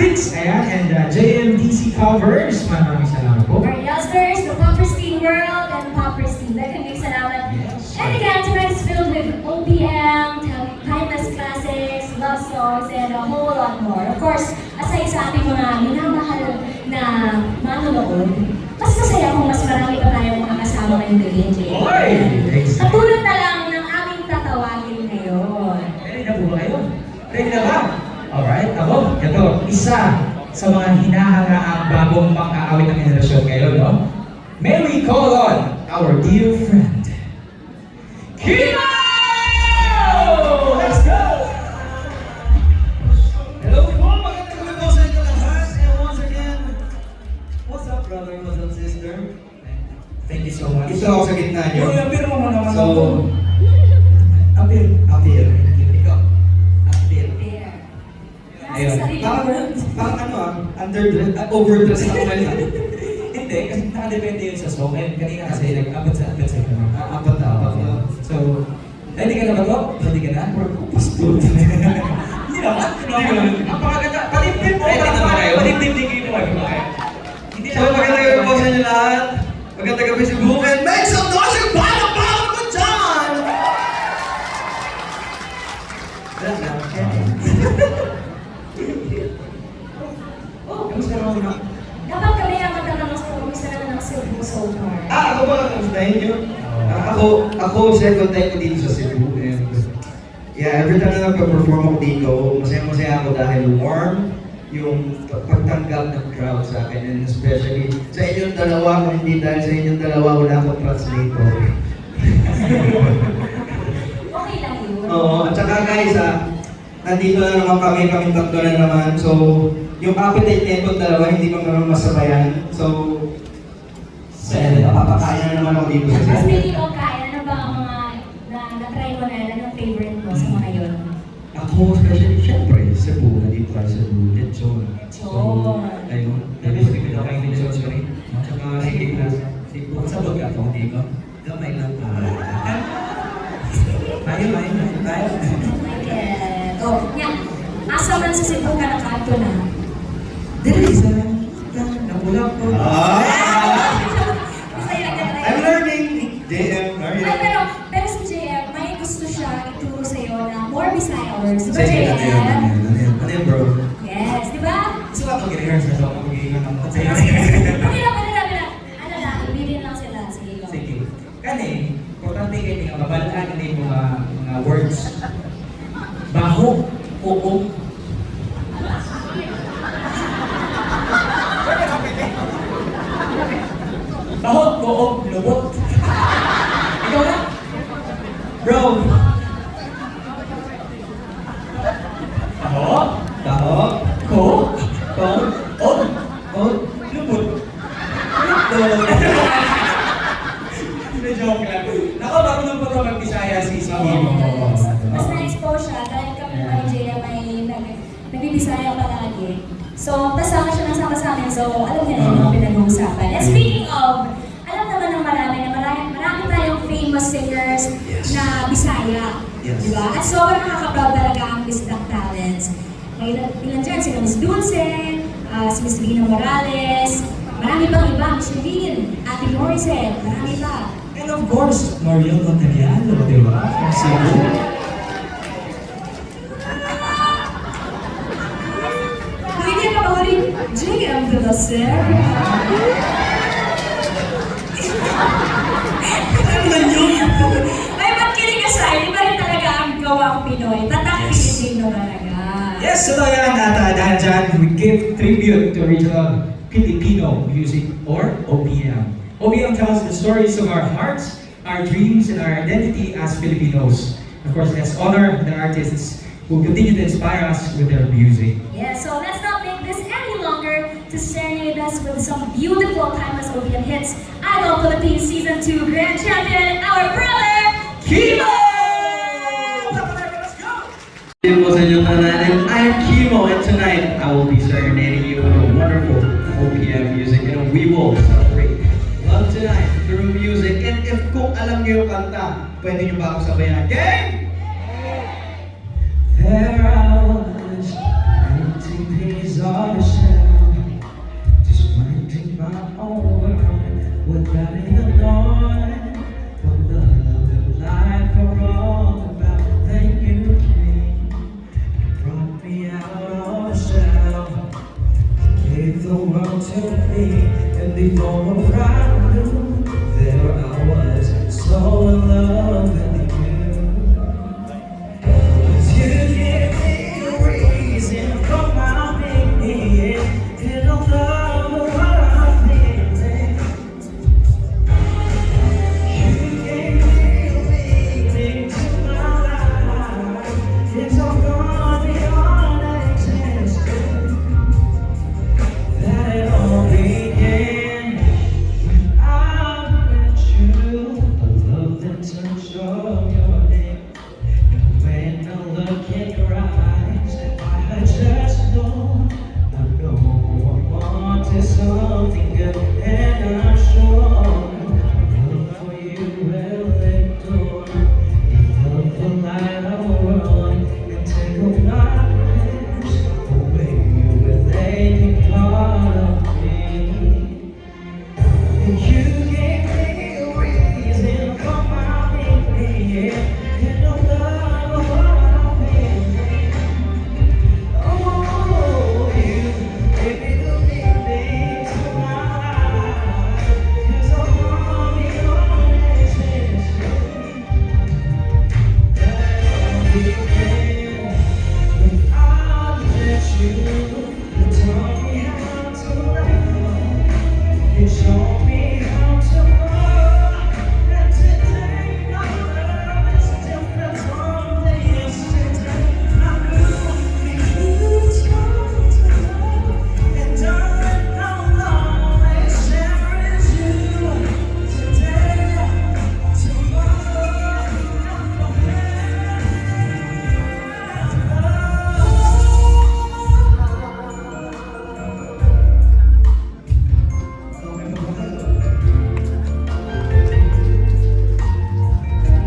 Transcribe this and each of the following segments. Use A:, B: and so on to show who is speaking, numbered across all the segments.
A: Classics, ayan, and JMDC Covers. Maraming salamat po.
B: Our youngsters, the Popperstein World and Popperstein. Daghang salamat.
A: Yes.
B: And again, tonight is filled with OPM, timeless classics, love songs, and a whole lot more. Of course, aside sa ating mga minamahal na manonood, mas masaya kung mas marami pa tayong mga kasama ngayong gabi, Jay.
A: Oy!
B: Katulad na lang ng aming tatawagin ngayon.
A: Ready na po ba kayo? Ready na ba? Alright, ako, ito, isa sa mga hinahangaang bagong pang-aawit ng henerasyon ngayon, no? May we call on our dear friend, Kimo! Let's go!
C: Hello po! Magandang gabi po sa inyo lahat. And once again, what's up brother, what's up sister?
A: Thank you so much.
C: Ito ako sa gitna nyo.
A: Yung appear mo naman
C: So,
A: ako.
C: appear. Ikaw. Appear.
B: There.
C: Ayun.
B: Nasa sarili mo.
C: Parang ano underdress, overdress ako ngayon.
A: Hindi, kasi nakadepende yun sa song. And kanina kasi nag-apat sa ka naman.
C: Apat na.
A: So, ready ka na ba to? Ready ka na?
C: Passport.
A: Hindi naman. Ang pakaganda. Palipin mo.
C: Ready na ba kayo?
A: Palipin din kayo naman. Hindi
C: So, magandang gabi po sa inyo lahat. Magandang gabi sa buong and make some noise yung palapalap mo dyan! Wala na.
B: Oh,
A: Kamusta naman na?
B: dapat kami ang magtatanong sa kumusta naman ang Cebu so far.
C: Ako ba kamustahin nyo? Ako second time ko dito sa Cebu and yeah, every time na nagpa-perform ako dito, masaya-masaya ako dahil warm yung pagtanggap ng crowd sa akin and especially sa inyong dalawa, kung hindi dahil sa inyong dalawa wala akong translator.
B: Okay lang yun.
C: Oo, at saka guys nandito na naman kami tatlo na naman, so yung appetite nito dalawa hindi ko naman masabayan, so napapakaya na naman ako dito sa Cebu.
B: Speaking of kaya, ano ba ang mga na-try mo na ang favorite mo sa mga yun?
C: Ako, especially, syempre, Cebu, nandito tayo sa Cebu, Lechon.
B: Lechon.
C: Ayun.
A: Sabi ko, hindi ka yung Lechon, sorry.
C: Tsaka, sige, sabog ka ako, di ba? Gamay lang pa. Tayo.
B: Oh, yan. Asa man sa Cebu ka nakato na?
C: Dili, sa nakulang po. I'm learning. JM,
B: Ay, pero si JM, may gusto siya ituro sa'yo na more Bisaya words. Di ba,
C: Sige,
B: JM?
C: ano yun, bro?
B: Yes, di ba?
A: Gusto ko mag-rehearse na ito. Mag-iingat ang
B: Okay lang. Ano lang, ibilin lang sila. Sige, go.
A: Sige. Kani, importante kayo nga babalaan na yung mga words. Baho, oo. Baho, oo, lubot. Ikaw na?
C: Bro!
A: Baho,
C: Taho?
A: ko,
C: Kong?
A: on,
C: Kong?
A: lubot. Joke lang. Nako, marunong pa ito mag-Bisaya si Kimo.
B: Yes. Mas na-expose siya dahil kami ni JM ay nagbibisaya palagi. So, kasama siya ng sama sa amin. So, alam niya na yung mga pinag-uusapan. And speaking of, alam naman ng marami tayong famous singers na Bisaya.
C: Yes.
B: Diba? At sobrang nakaka-proud talaga ang Miss Black Talents. May ilan dyan, sila Miss Dulce, si Miss Lina Morales, marami pang iba, Miss Levine, Ate Morissette, marami pa.
A: And of course, Mariel Contariano, di ba? From Cebu.
B: Hindi ka ba ulit, JM de la Serra?
A: Ano na yun?
B: Ay, ba't kilig aside? Iba rin talaga ang gawang Pinoy. Tatak Pilipino talaga.
A: Yes, so yan at dahil dyan, we give tribute to original Filipino music or OPM. OPM tells the stories of our hearts, our dreams, and our identity as Filipinos. Of course, let's honor the artists who continue to inspire us with their music.
B: Yeah, so let's not make this any longer to serenade us with some beautiful timeless OPM hits. Idol Philippines Season 2 Grand Champion, our brother, Kimo!
A: Let's go!
C: Hello po sa inyo tanan, and I'm Kimo, and tonight I will be serenading you with a wonderful OPM music, and we will celebrate love tonight through music. And if kung alam niyo yung kanta, pwede niyo ba ako sabayan? Game! There I was, 19 days of before I knew there I was, so in love with you. 'Cause you gave me a reason for my being, and I love what I'm feeling. You gave me a meaning to my life. It's all gone beyond existence. That it all began when I met you. The love that touched of your name. And when I look in your eyes, I just know, I wanted something good, and I'm sure love for you will endure. Love will light our world and take away my dreams away with any part of me. And you gave me a reason for my being, and I love what I'm feeling. Oh, you gave me the meaning to my life. It's all gone beyond existence. That all began when I met you. You taught me how to love. You showed me how to love. And today my love is different from the yesterday. I knew you taught to love. And darling, I'll always cherish you. Today, tomorrow, and forever.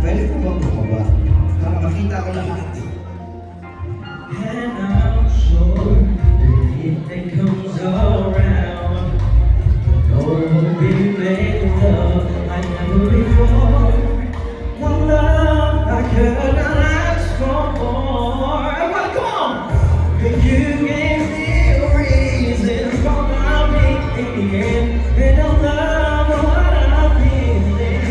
C: Pwede po ba bumaba? Para makita ko lahat. And I'm sure that if it comes around, Lord will be made love like never before. One love I could not ask for more. Everybody, come on! And you gave me a reason for my being, and I love what I'm feeling.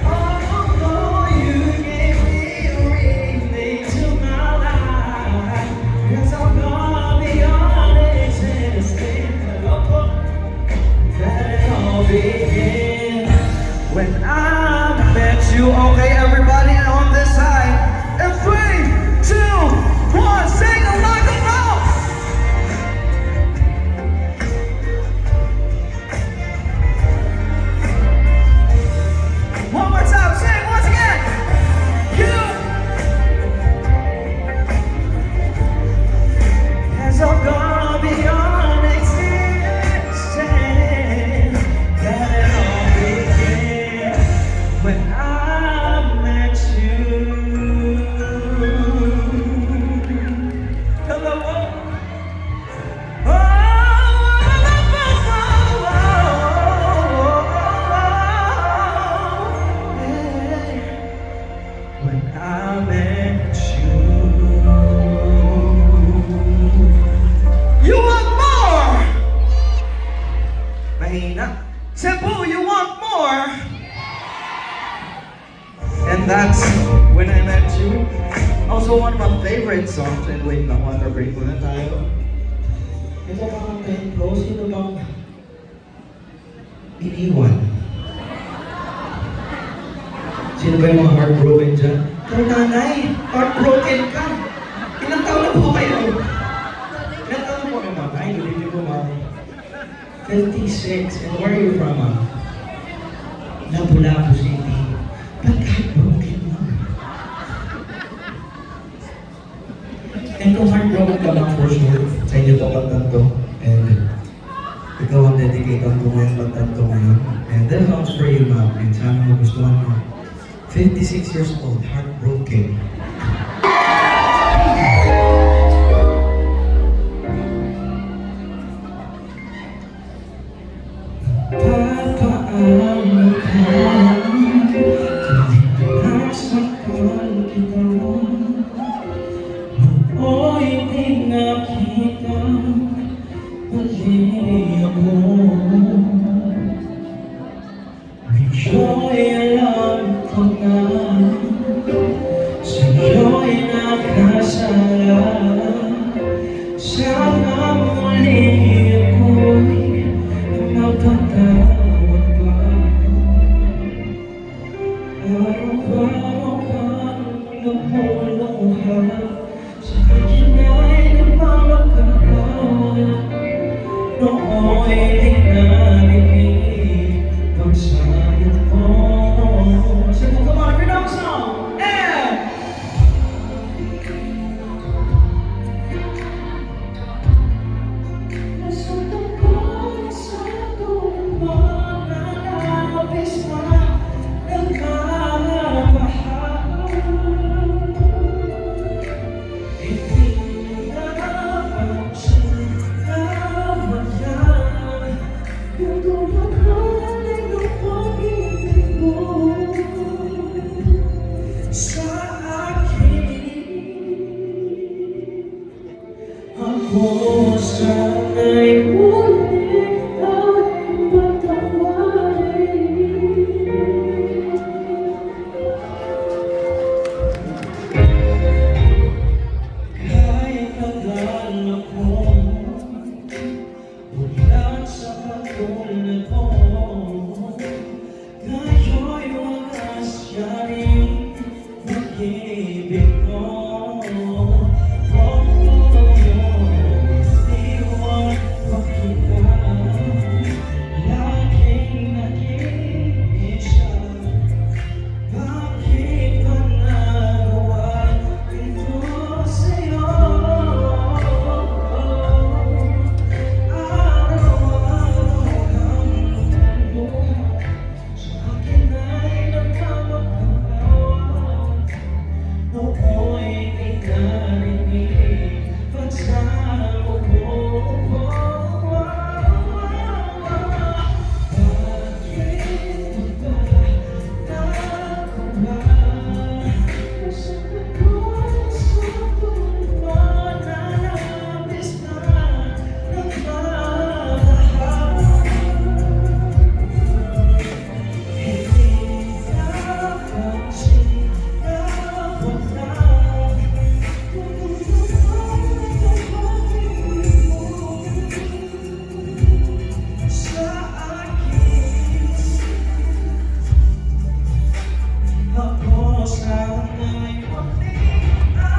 C: Oh, you gave me a reason to my life. 'Cause I'm gone beyond existence. Oh, that it all began when I met you. Okay, everybody on this side. And 3, 2, 1, sing it like a rock. One more time, sing once again. You has all gone beyond existence. That it all began when I met you. Hello. When I met you, you want more? Mahina. Cebu, you want more? And that's when I met you. Also one of my favorite songs. And wait, na water break muna tayo. Ito mga templo, sino bang iniwan? Sino ba yung mga heartbroken dyan? Pero nanay, heartbroken ka. Ilang taon na po kayo? Ilang taon na po kayo, ma'am? Ay, hindi po, ma'am. 56. And where are you from, ma'am? Lapu-Lapu City. Ba't heartbroken, ma'am? And kung heartbroken ka, ma'am, for sure, sa inyo to kantang to. And ikaw ang dedicate ang buhay ang kantang to ngayon. And that song's for you, ma'am. And sana magustuhan mo. 56 years old, heartbroken. Papaano nakita, mali ako. Sa akin ay nagmamagkawa. Nooy di narinig pagsabi mo. Sige, come on, bring up a song! And nasaktan ko sa tulad mo na labis na nagmamahal. Hindi na pagsinawatan yung tulad ng iyong pag-ibig mo sa akin. Ako sana'y muling ay patawarin. Kahit tagal ako mula sa katulad mo, ngayon wagas yaring pag-ibig mo. Iwan pa kita, laging nag-iisa. Bakit ba nagawa ito sa'yo? Araw-araw kang buhay sa akin ay nagmamakawa. Nooy di narinig pagsamo ko. Bakit ba nagawa? Nasaktan ko sa tulad mo na labis na nagmamahal. Hindi na pagsinawatan yung tulad ng pag-ibig mo sa akin. Ako sana'y muling ay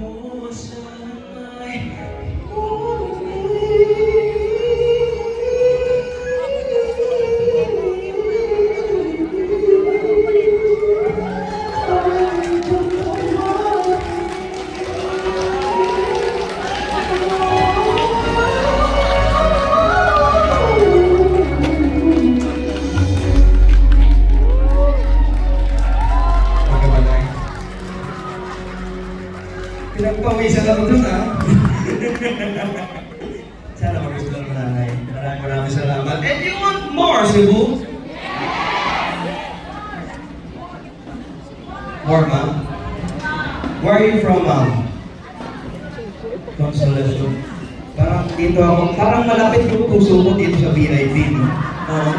C: Ako sana'y pinagpawisan ako dun, ha? Sana magustuhan mo, nanay. Maraming salamat. And you want more, Cebu? More, ma'am? Where are you from, ma'am? Consolation. Parang dito ako, parang malapit yung puso ko dito sa VIP, no? Oo.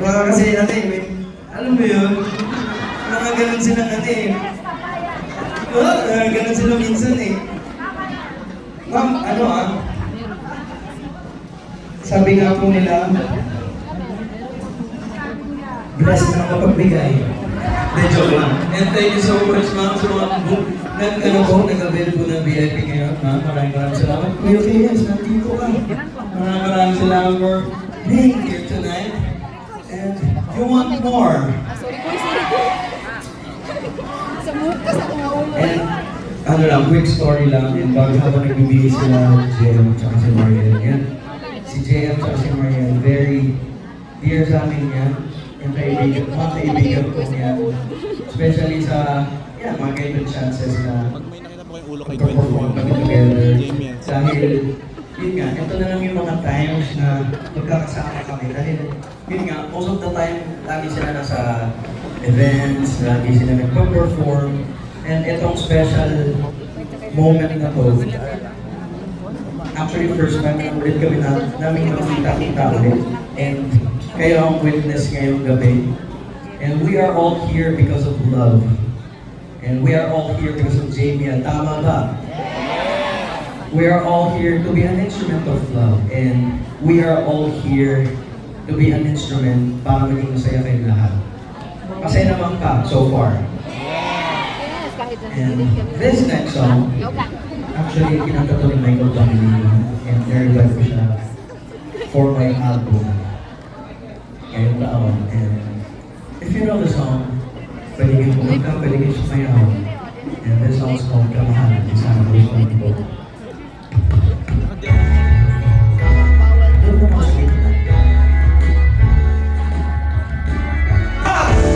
C: Kasi alam mo yun, mga ganun silang ganun sila minsan eh. Ma'am, sabi nga po nila, blessed na mapagbigay. De joke lang. And thank you so much, ma'am, sa mga nag-avail po ng VIP ngayon, ma'am. Maraming salamat. Kuya Kiyas, nandito ka. Maraming salamat for being here tonight. And you want more. And quick story lang, and bago habang nagbibigay sila JM at si Mariel. And si JM at si Mariel, very dear sa amin yan. Yung kaibigan ko yan. Especially sa, mga ganyan chances na
D: Pag may nakita po kayong ulo kay
C: perform kami together. Dahil yun nga, ito na lang yung mga times na magkakasama kami dahil yun nga, most of the time, lagi sila nasa events, lagi sila nagpa-perform, and itong special moment na to, actually first time na ulit kami namin makita-kita ulit, and kayo ang witness ngayong gabi. And we are all here because of love. And we are all here because of Jamie. Tama ba? We are all here to be an instrument of love. And we are all here to be an instrument para maging masaya kayo lahat. Masaya naman pa so far. And this next song, actually, kinanta to ni Michael Pangilinan. And nare-revive ko siya for my album. Ngayong taon. And if you know the song, pwede kayo kumanta, pwede kayo sumayaw. And this song is called Kamahalan. Isa na gusto ko ito.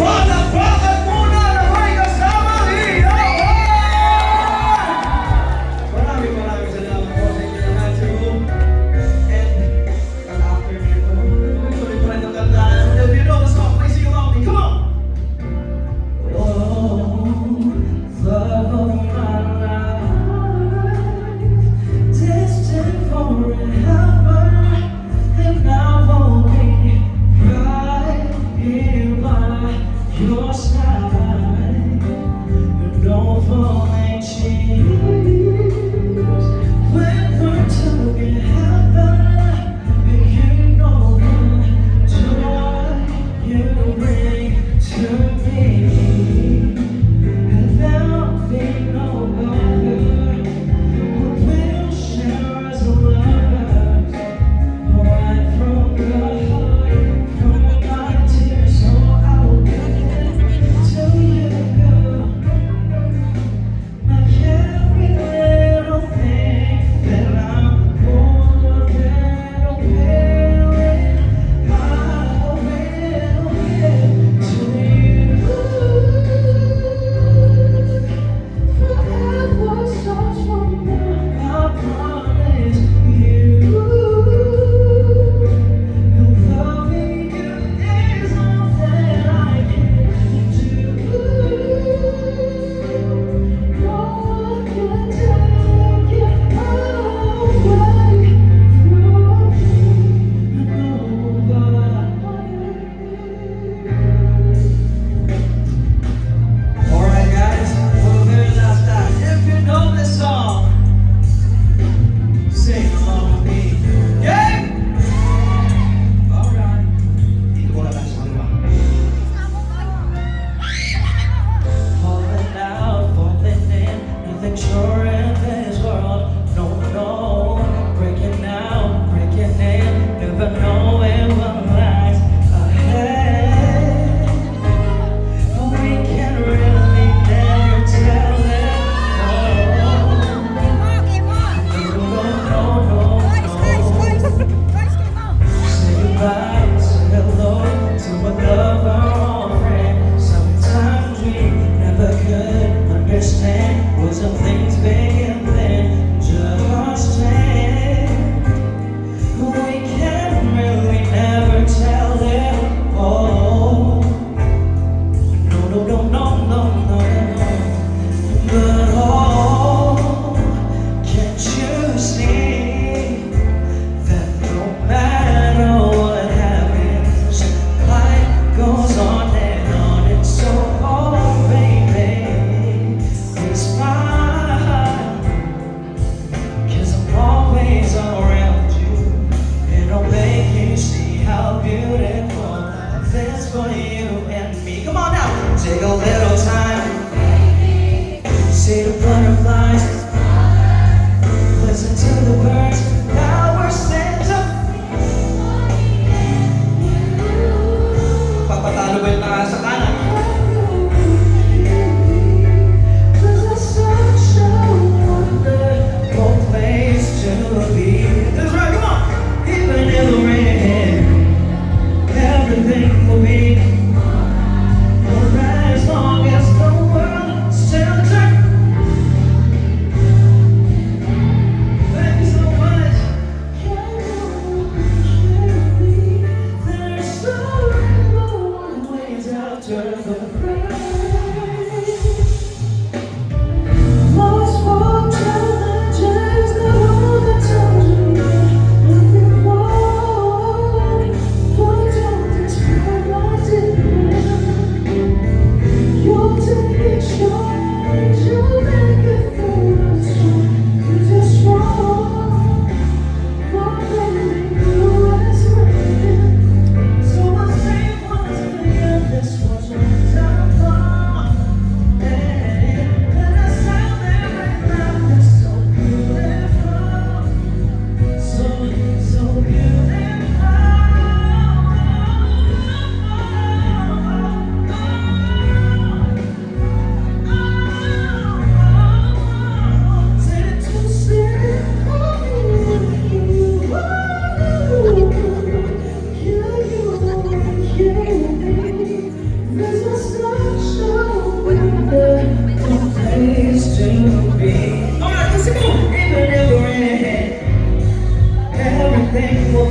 C: Palakpakan muna na may kasama Maraming salamat po sa inyo lahat sa room. And after nito, tuloy pa rin ang kantaan. If you know the song, please sing along with me. Come on! Oh, love of my life.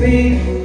C: faith